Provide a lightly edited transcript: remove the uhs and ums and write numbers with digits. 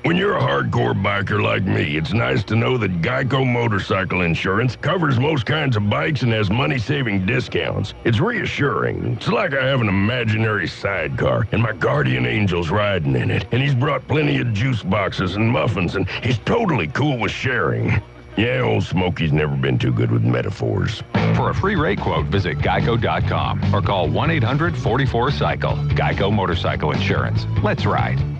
When you're a hardcore biker like me, it's nice to know that Geico Motorcycle Insurance covers most kinds of bikes and has money-saving discounts. It's reassuring. It's like I have an imaginary sidecar, and my guardian angel's riding in it. And he's brought plenty of juice boxes and muffins, and he's totally cool with sharing. Yeah, old Smokey's never been too good with metaphors. For a free rate quote, visit geico.com or call 1-800-44-CYCLE. Geico Motorcycle Insurance. Let's ride.